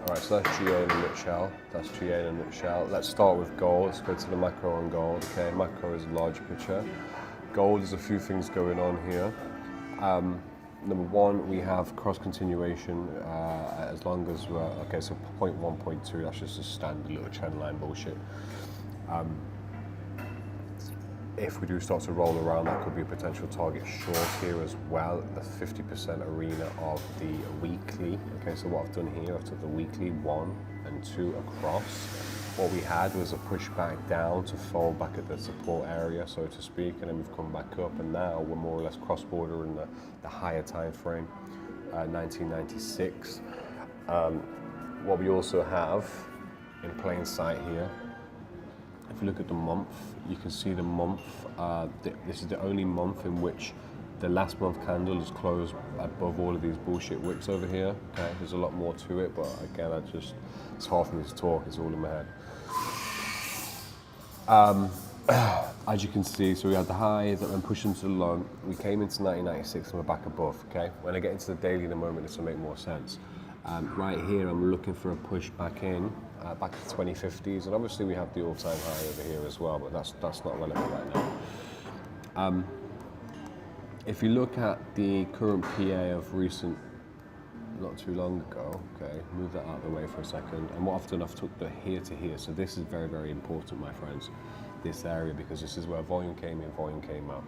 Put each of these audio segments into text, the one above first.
All right, so that's GA in a nutshell. That's GA in a nutshell. Let's start with gold. Let's go to the macro on gold. Okay, macro is a large picture. Gold, there's a few things going on here. Number one, we have cross continuation as long as we're, okay, so 0.1, 0.2, that's just a standard little trend line bullshit. If we do start to roll around, that could be a potential target short here as well, the 50% arena of the weekly. Okay, so what I've done here, I've took the weekly 1 and 2 across. What we had was a push back down to fall back at the support area, so to speak, and then we've come back up, and now we're more or less cross-border in the higher time frame, 1996. What we also have in plain sight here, if you look at the month, you can see the month, this is the only month in which the last month candle is closed above all of these bullshit wicks over here. Okay, there's a lot more to it, but again, it's hard for me to talk, it's all in my head. As you can see, so we had the high that went pushing to the low. We came into 1996 and we're back above, okay? When I get into the daily in a moment, this will make more sense. Right here, I'm looking for a push back in, back to 2050s, and obviously we have the all-time high over here as well, but that's not relevant right now. If you look at the current PA of recent, not too long ago, okay, move that out of the way for a second, and what I've done, I've took the here to here, so this is very, very important, my friends, this area, because this is where volume came in, volume came out.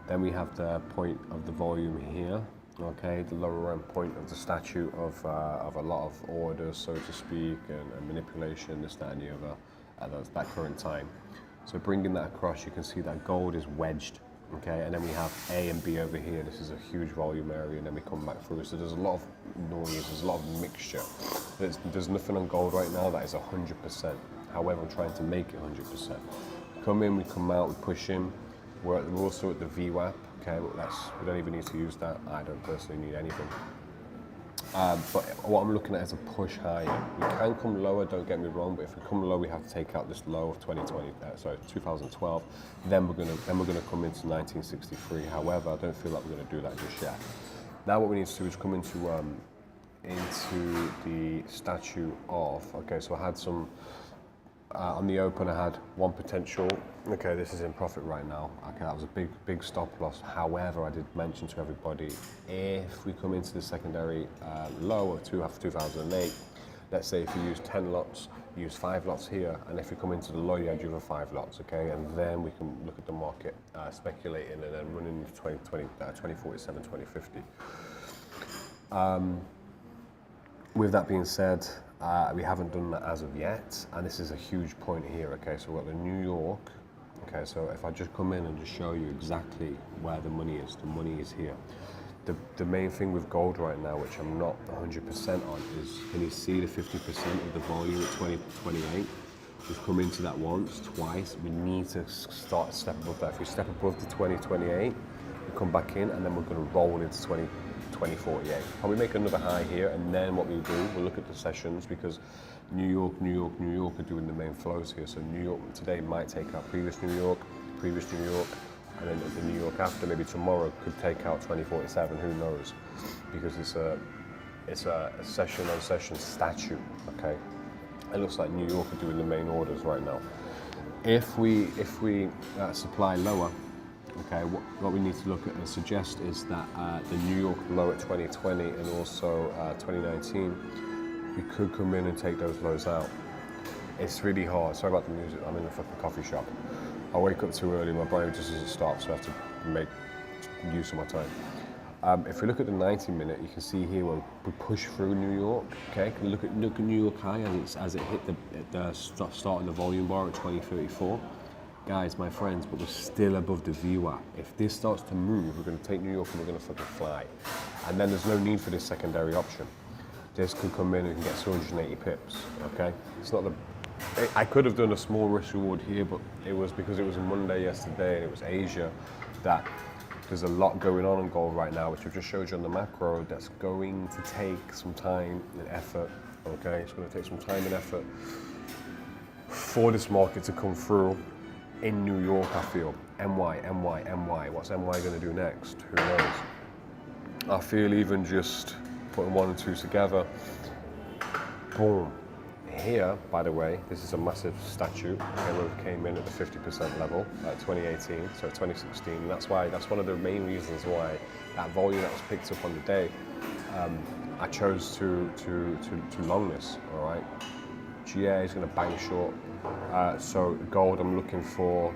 Then we have the point of the volume here, okay, the lower end point of the statue of a lot of orders, so to speak, and manipulation, this, that, and the other, at that current time. So bringing that across, you can see that gold is wedged, okay, and then we have A and B over here. This is a huge volume area, and then we come back through. So there's a lot of noise, there's a lot of mixture. There's nothing on gold right now that is 100%. However, I'm trying to make it 100%. Come in, we come out, we push in. We're also at the VWAP, okay, we don't even need to use that. I don't personally need anything. But what I'm looking at is a push higher. We can come lower, don't get me wrong, but if we come low, we have to take out this low of 2012. Then we're gonna come into 1963. However, I don't feel like we're gonna do that just yet. Now what we need to do is come into the statue of, okay, so I had some, on the open I had one potential, okay, this is in profit right now, okay, that was a big stop loss. However, I did mention to everybody, if we come into the secondary low of 2008, let's say if you use 10 lots, use 5 lots here, and if you come into the low, you add your 5 lots, okay, and then we can look at the market, speculating, and then running into 2047, 2050. With that being said, we haven't done that as of yet, and this is a huge point here, okay, so we're at the New York, okay, so if I just come in and just show you exactly where the money is here. The main thing with gold right now, which I'm not 100% on, is can you see the 50% of the volume at 2028? We've come into that once, twice, we need to start to step above that. If we step above the 2028, we come back in, and then we're going to roll into 2048. Probably make another high here, and then what we'll do, we'll look at the sessions, because New York are doing the main flows here. So New York today might take out previous New York, and then the New York after, maybe tomorrow, could take out 2047, who knows? Because it's a session on session statue, okay? It looks like New York are doing the main orders right now. If we supply lower, okay, what we need to look at and suggest is that the New York low at 2020 and also 2019, we could come in and take those lows out. It's really hard. Sorry about the music. I'm in a fucking coffee shop. I wake up too early. My brain just doesn't stop, so I have to make use of my time. If we look at the 90-minute, you can see here where we push through New York. Okay, can you look at New York high as it hit the start in the volume bar at 2034. Guys, my friends, but we're still above the VWAP. If this starts to move, we're going to take New York and we're going to fucking fly. And then there's no need for this secondary option. This can come in and get 280 pips, okay? It's not I could have done a small risk reward here, but it was because it was a Monday yesterday and it was Asia, that there's a lot going on gold right now, which I've just showed you on the macro, that's going to take some time and effort, okay? It's going to take some time and effort for this market to come through. In New York, I feel. NY. What's NY going to do next? Who knows? I feel even just putting 1 and 2 together, boom. Here, by the way, this is a massive statue. Okay, we came in at the 50% level at 2018, so 2016. And that's one of the main reasons why that volume that was picked up on the day, I chose to long this. All right, GA is going to bang short. So gold, I'm looking for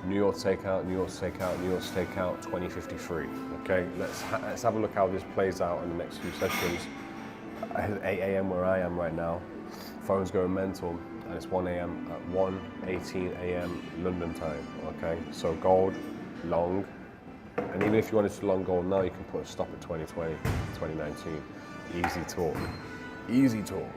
New York takeout, New York takeout, New York takeout, 2053. Okay, let's have a look how this plays out in the next few sessions. 8 a.m. where I am right now. Phone's going mental, and it's 1 a.m. at 1:18 a.m. London time. Okay, so gold, long, and even if you wanted to long gold now, you can put a stop at 2020, 2019. Easy talk. Easy talk.